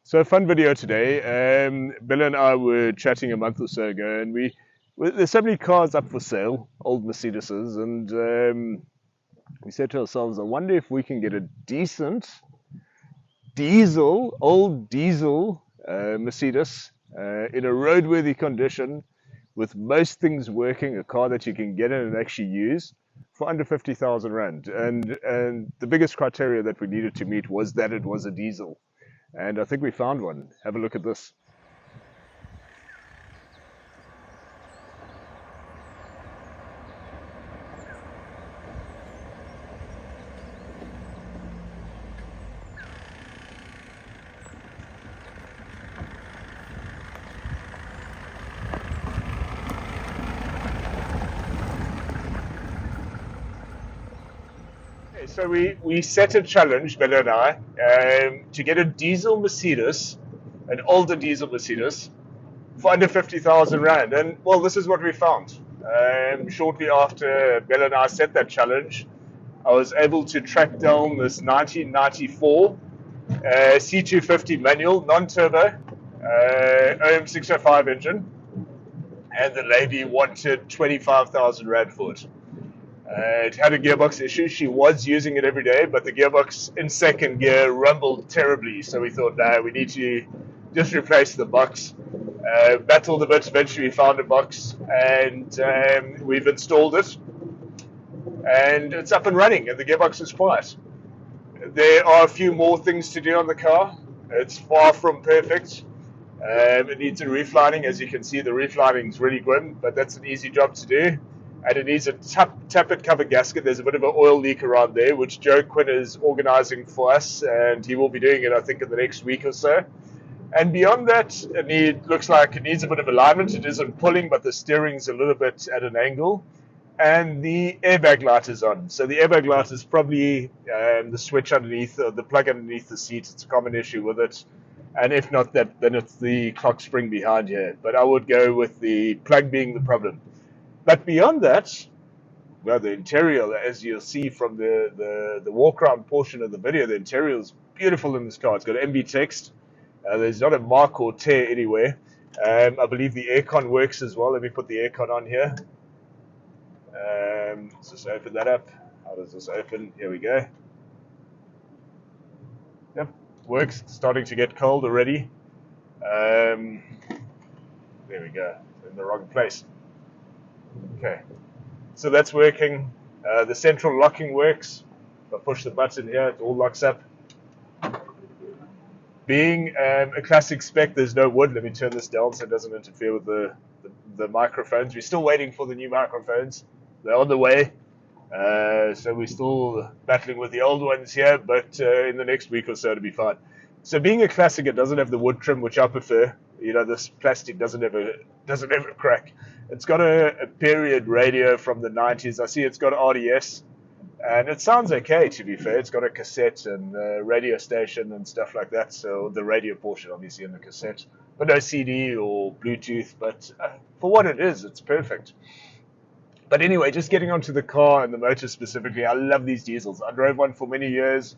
So a fun video today. Bill and I were chatting a month or so ago, and there's so many cars up for sale, old Mercedeses, and we said to ourselves, I wonder if we can get a decent old diesel Mercedes in a roadworthy condition with most things working, a car that you can get in and actually use for under 50,000 Rand. And the biggest criteria that we needed to meet was that it was a diesel. And I think we found one. Have a look at this. So we set a challenge, Bella and I, to get a diesel Mercedes, an older diesel Mercedes, for under 50,000 Rand. And well, this is what we found. Shortly after Bella and I set that challenge, I was able to track down this 1994 C250 manual, non-turbo, OM605 engine, and the lady wanted 25,000 Rand for it. It had a gearbox issue. She was using it every day, but the gearbox in second gear rumbled terribly. So we thought, no, we need to just replace the box. Battled a bit. Eventually, we found a box, and we've installed it. And it's up and running, and the gearbox is quiet. There are a few more things to do on the car. It's far from perfect. It needs a reeflining. As you can see, the reeflining is really grim, but that's an easy job to do. And it needs a tappet cover gasket. There's a bit of an oil leak around there, which Joe Quinn is organizing for us, and he will be doing it, I think, in the next week or so. And beyond that, looks like it needs a bit of alignment. It isn't pulling, but the steering's a little bit at an angle. And the airbag light is on. So the airbag light is probably the switch underneath, or the plug underneath the seat. It's a common issue with it. And if not that, then it's the clock spring behind here. But I would go with the plug being the problem. But beyond that, well, the interior, as you'll see from the walk-around portion of the video, the interior is beautiful in this car. It's got MB text. There's not a mark or tear anywhere. I believe the aircon works as well. Let me put the aircon on here. Let's just open that up. How does this open? Here we go. Yep, works. It's starting to get cold already. There we go. In the wrong place. Okay, so that's working. The central locking works. If I push the button here, it all locks up. Being a classic spec, there's no wood. Let me turn this down so it doesn't interfere with the microphones. We're still waiting for the new microphones. They're on the way. So we're still battling with the old ones here, but in the next week or so it'll be fine. So being a classic, it doesn't have the wood trim, which I prefer. You know, this plastic doesn't ever crack. It's got a period radio from the 90s. I see it's got RDS, and it sounds okay, to be fair. It's got a cassette and a radio station and stuff like that. So the radio portion, obviously, in the cassette, but no CD or Bluetooth. But for what it is, it's perfect. But anyway, just getting onto the car and the motor specifically, I love these diesels. I drove one for many years.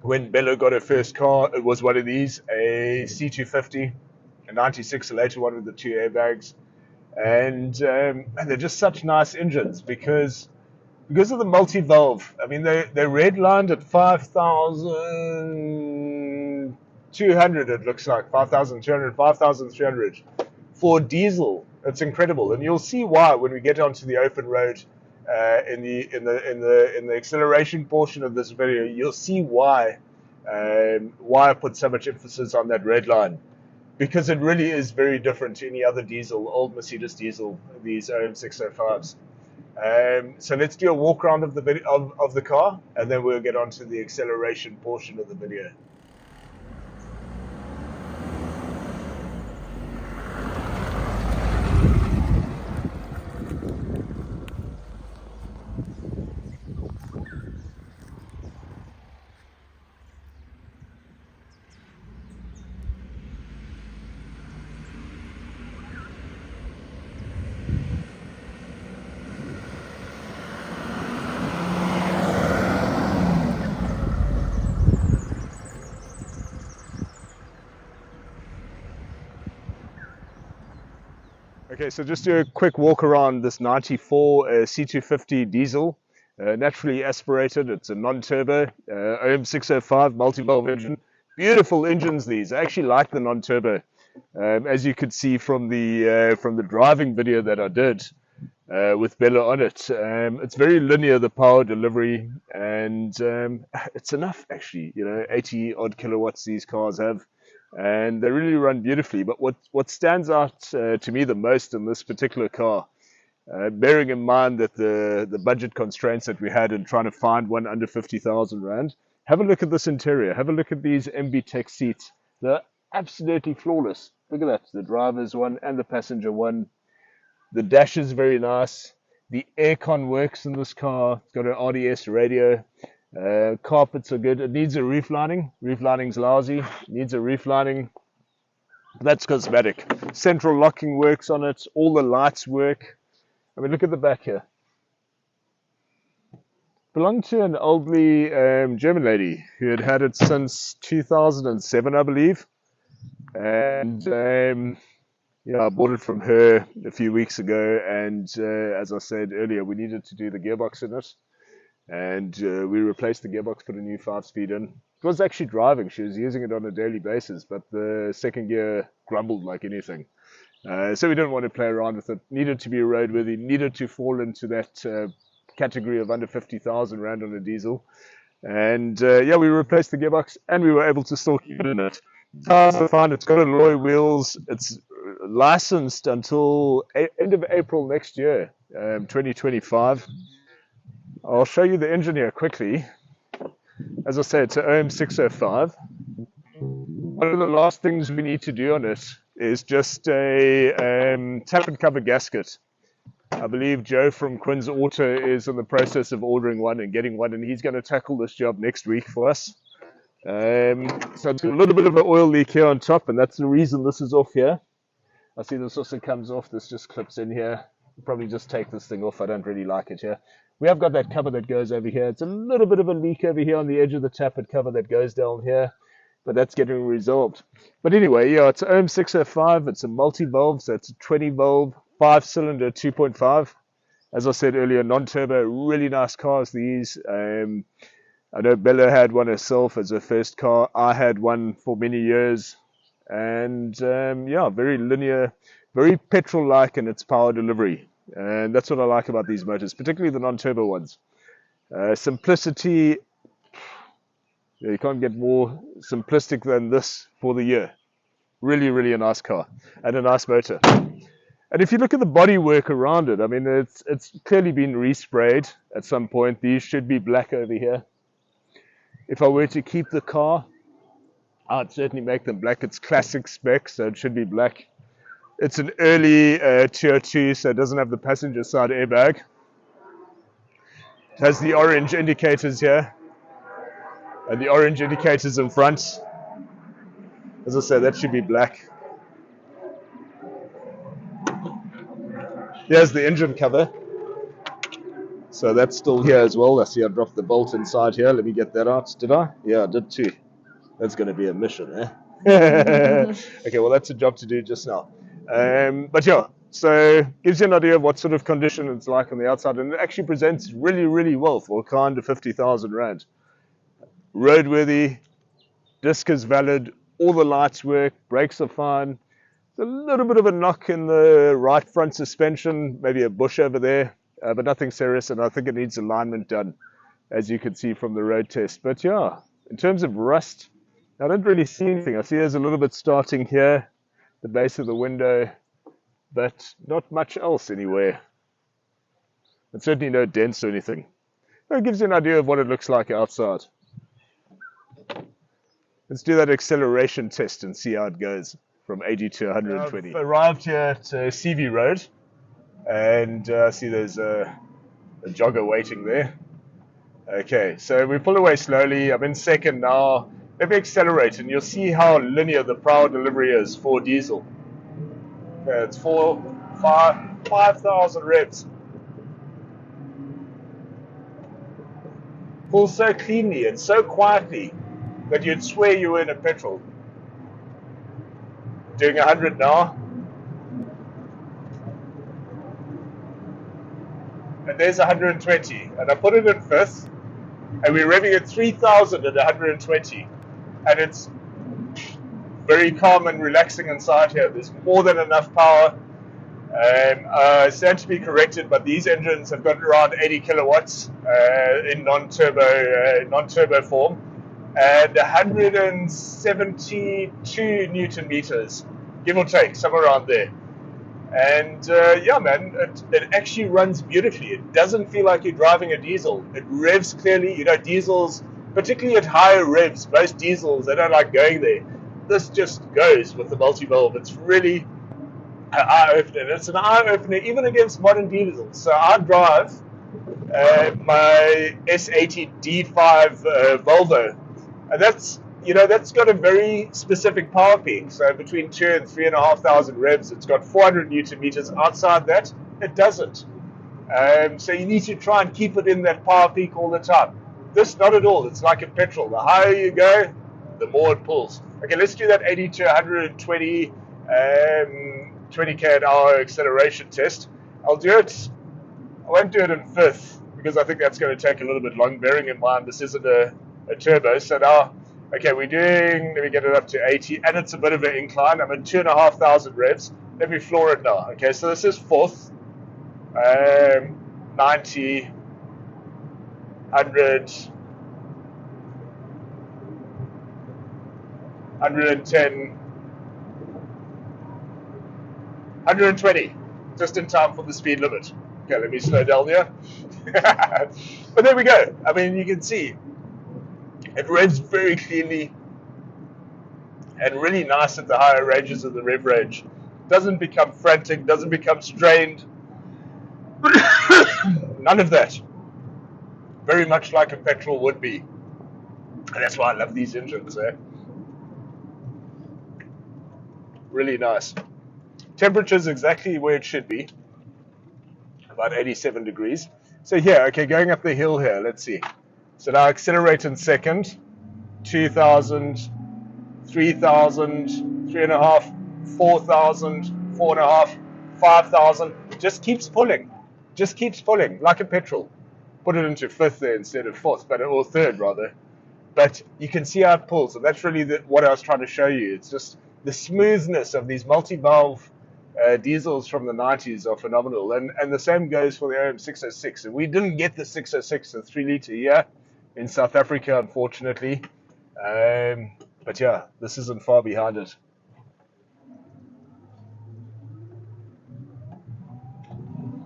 When Bella got her first car, it was one of these, a C250, a 96, a later one with the two airbags. And they're just such nice engines because of the multi-valve. I mean, they're redlined at 5,200, it looks like, 5,200, 5,300 for diesel. It's incredible, and you'll see why when we get onto the open road in the acceleration portion of this video. You'll see why I put so much emphasis on that red line, because it really is very different to any other diesel, old Mercedes diesel, these OM605s. So let's do a walk around of the car, and then we'll get onto the acceleration portion of the video. Okay, so just do a quick walk around this 94 C250 diesel, naturally aspirated. It's a non-turbo, OM605 multi-valve engine. Beautiful engines these. I actually like the non-turbo. As you could see from the driving video that I did with Bella on it, it's very linear, the power delivery, and it's enough actually. 80 odd kilowatts these cars have, and they really run beautifully. But what stands out to me the most in this particular car, bearing in mind that the budget constraints that we had in trying to find one under 50,000 rand, have a look at this interior. Have a look at these MB Tech seats. They're absolutely flawless. Look at that, the driver's one and the passenger one. The dash is very nice. The aircon works in this car. It's got an RDS radio. Carpets are good. It needs a roof lining. Roof lining's lousy. Needs a roof lining. That's cosmetic. Central locking works on it. All the lights work. I mean, look at the back here. Belonged to an elderly German lady who had had it since 2007, I believe. And yeah, I bought it from her a few weeks ago. And as I said earlier, we needed to do the gearbox in it. And we replaced the gearbox, put a new 5-speed in. It was actually driving. She was using it on a daily basis, but the second gear grumbled like anything. So we didn't want to play around with it. Needed to be roadworthy, needed to fall into that category of under 50,000 rand on a diesel. And yeah, we replaced the gearbox and we were able to still keep it in it. Tires are fine. It's got alloy wheels. It's licensed until end of April next year, 2025. I'll show you the engine here quickly. As I said, it's an OM605. One of the last things we need to do on it is just a tap and cover gasket. I believe Joe from Quinn's Auto is in the process of ordering one and getting one, and he's going to tackle this job next week for us. So it's a little bit of an oil leak here on top, and that's the reason this is off here. I see this also comes off. This just clips in here. I'll probably just take this thing off. I don't really like it here. We have got that cover that goes over here. It's a little bit of a leak over here on the edge of the tappet cover that goes down here, but that's getting resolved. But anyway, yeah, it's OM605. It's a multi-valve, so it's a 20-valve, 5-cylinder, 2.5. As I said earlier, non-turbo, really nice cars, these. I know Bella had one herself as her first car. I had one for many years. And yeah, very linear, very petrol-like in its power delivery. And that's what I like about these motors, particularly the non-turbo ones. Simplicity, you can't get more simplistic than this for the year. Really, really a nice car and a nice motor. And if you look at the body work around it, I mean, it's clearly been resprayed at some point. These should be black over here. If I were to keep the car, I'd certainly make them black. It's classic spec, so it should be black. It's an early Tier 2, so it doesn't have the passenger side airbag. It has the orange indicators here, and the orange indicators in front. As I said, that should be black. Here's the engine cover. So that's still here as well. I see I dropped the bolt inside here. Let me get that out. Did I? Yeah, I did too. That's going to be a mission, eh? Okay, well, that's a job to do just now. But yeah, so gives you an idea of what sort of condition it's like on the outside, and it actually presents really, really well for a car under 50,000 rand. Roadworthy, disc is valid, all the lights work, brakes are fine. There's a little bit of a knock in the right front suspension, maybe a bush over there, but nothing serious, and I think it needs alignment done, as you can see from the road test. But yeah, in terms of rust, I don't really see anything. I see there's a little bit starting here, the base of the window, but not much else anywhere. And certainly no dents or anything. That gives you an idea of what it looks like outside. Let's do that acceleration test and see how it goes from 80 to 120. I've arrived here at CV Road, and I see there's a jogger waiting there. Okay, so we pull away slowly. I'm in second now. Let me accelerate, and you'll see how linear the power delivery is for diesel. Okay, it's 5,000 revs. Pulls so cleanly and so quietly that you'd swear you were in a petrol. Doing 100 now. and there's 120, and I put it in fifth, and we're revving at 3,000 at 120, and it's very calm and relaxing inside here. There's more than enough power. Stand to be corrected, but these engines have got around 80 kilowatts in non-turbo form, and 172 newton meters, give or take, somewhere around there. And yeah, man, it actually runs beautifully. It doesn't feel like you're driving a diesel. It revs clearly. You know, diesels, particularly at higher revs, most diesels, they don't like going there. This just goes with the multi-valve. It's really an eye-opener. It's an eye-opener even against modern diesels. So I drive my S80 D5 Volvo, and that's, you know, that's got a very specific power peak. So between 2,000 and 3,500 revs, it's got 400 newton meters. Outside that, it doesn't. So you need to try and keep it in that power peak all the time. This, not at all. It's like a petrol. The higher you go, the more it pulls. Okay, let's do that 80 to 120, 20k an hour acceleration test. I'll do it. I won't do it in fifth because I think that's going to take a little bit long, bearing in mind this isn't a turbo. So now, okay, we're doing, let me get it up to 80, and it's a bit of an incline. I'm at 2,500 revs. Let me floor it now. Okay, so this is fourth, 90, 100, 110, 120, just in time for the speed limit. Okay, let me slow down here. But there we go. I mean, you can see it revs very cleanly and really nice at the higher ranges of the rev range. Doesn't become frantic, doesn't become strained. None of that. Very much like a petrol would be. And that's why I love these engines, eh? Really nice. Temperature's exactly where it should be. About 87 degrees. So here, okay, going up the hill here, let's see. So now accelerate in second. 2,000, 3,000, 3.5, 4,000, 4.5, 5,000. Just keeps pulling. Just keeps pulling, like a petrol. Put it into fifth there instead of fourth, or third rather. But you can see how it pulls, and that's really what I was trying to show you. It's just the smoothness of these multi-valve diesels from the 90s are phenomenal, and the same goes for the OM606. And we didn't get the 606, the 3-liter here in South Africa, unfortunately. But yeah, this isn't far behind it.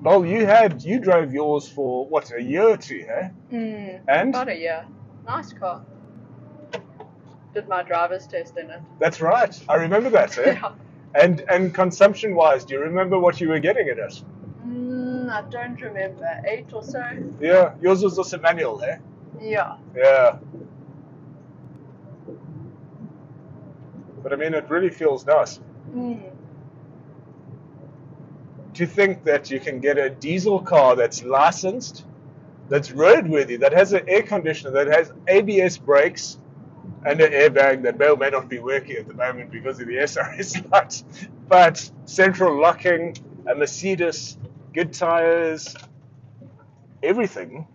Well, you drove yours for what, a year or two, eh? And about a year. Nice car. Did my driver's test in it. That's right. I remember that, eh? Yeah. And consumption-wise, do you remember what you were getting in it? I don't remember. 8 or so. Yeah, yours was also manual, eh? Yeah. Yeah. But I mean, it really feels nice. To think that you can get a diesel car that's licensed, that's roadworthy, that has an air conditioner, that has ABS brakes, and an airbag that may or may not be working at the moment because of the SRS light, but central locking, a Mercedes, good tires, everything,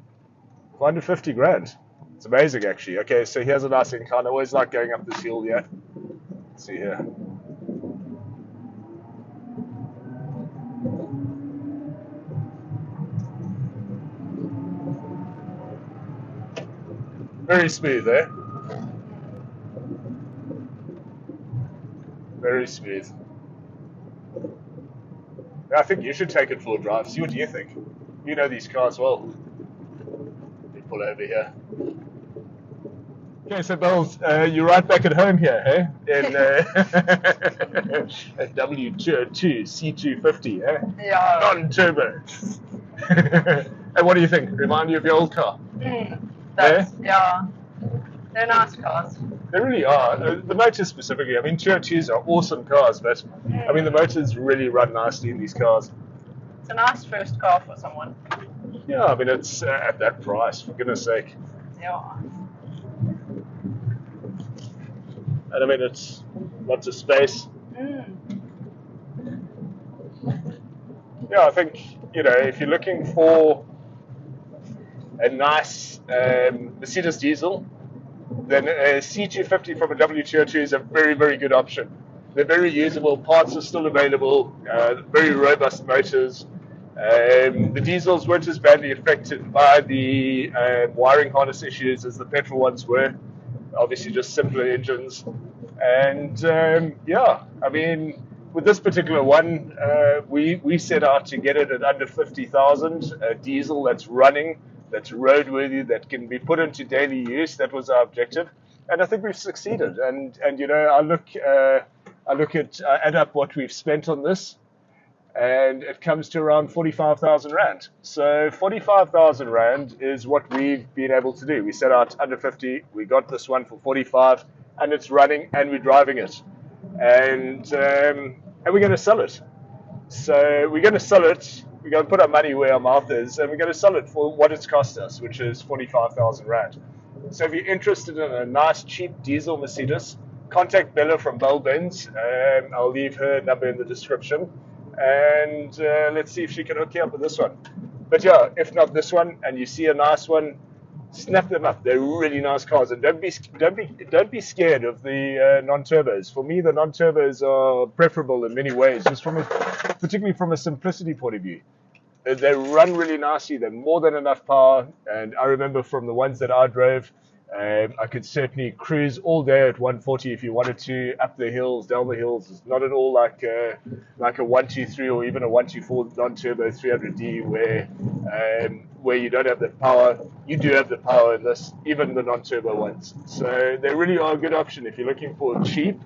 for under 50 grand. It's amazing, actually. Okay, so here's a nice incline. I always like going up this hill here. Let's see here. Very smooth, eh? Very smooth. I think you should take it for a drive. See what you think. You know these cars well. Let me pull over here. Okay, so Bells, you're right back at home here, eh? In a w202 C250, eh? Yeah. Non-turbo. And what do you think? Remind you of your old car? Yeah. They're nice cars. They really are. The motors specifically, I mean, 202s are awesome cars, but I mean, the motors really run nicely in these cars. It's a nice first car for someone. Yeah, I mean, it's at that price, for goodness sake. Yeah. And I mean, it's lots of space. Yeah, I think, you know, if you're looking for a nice Mercedes diesel, then a C250 from a w202 is a very, very good option. They're very usable, parts are still available, very robust motors. The diesels weren't as badly affected by the wiring harness issues as the petrol ones were. Obviously, just simpler engines. And yeah, I mean, with this particular one, we set out to get it at under 50,000, a diesel that's running, that's roadworthy, that can be put into daily use. That was our objective, and I think we've succeeded. And you know, I look at add up what we've spent on this, and it comes to around 45,000 rand. So 45,000 rand is what we've been able to do. We set out under 50, we got this one for 45, and it's running, and we're driving it, and we're going to sell it. So we're going to sell it. We're going to put our money where our mouth is, and we're going to sell it for what it's cost us, which is 45,000 rand. So if you're interested in a nice, cheap diesel Mercedes, contact Bella from Belbens. I'll leave her number in the description, and let's see if she can hook you up with this one. But yeah, if not this one, and you see a nice one, snap them up. They're really nice cars, and don't be scared of the non-turbos. For me, the non-turbos are preferable in many ways, just particularly from a simplicity point of view. They run really nicely. They're more than enough power, and I remember from the ones that I drove, I could certainly cruise all day at 140 if you wanted to, up the hills, down the hills. It's not at all like a 123 or even a 124 non-turbo 300D where you don't have the power. You do have the power in this, even the non-turbo ones. So they really are a good option if you're looking for a cheap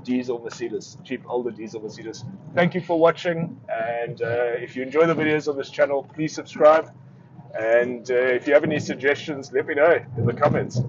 diesel Mercedes, cheap older diesel Mercedes. Thank you for watching, and if you enjoy the videos on this channel, please subscribe. And if you have any suggestions, let me know in the comments.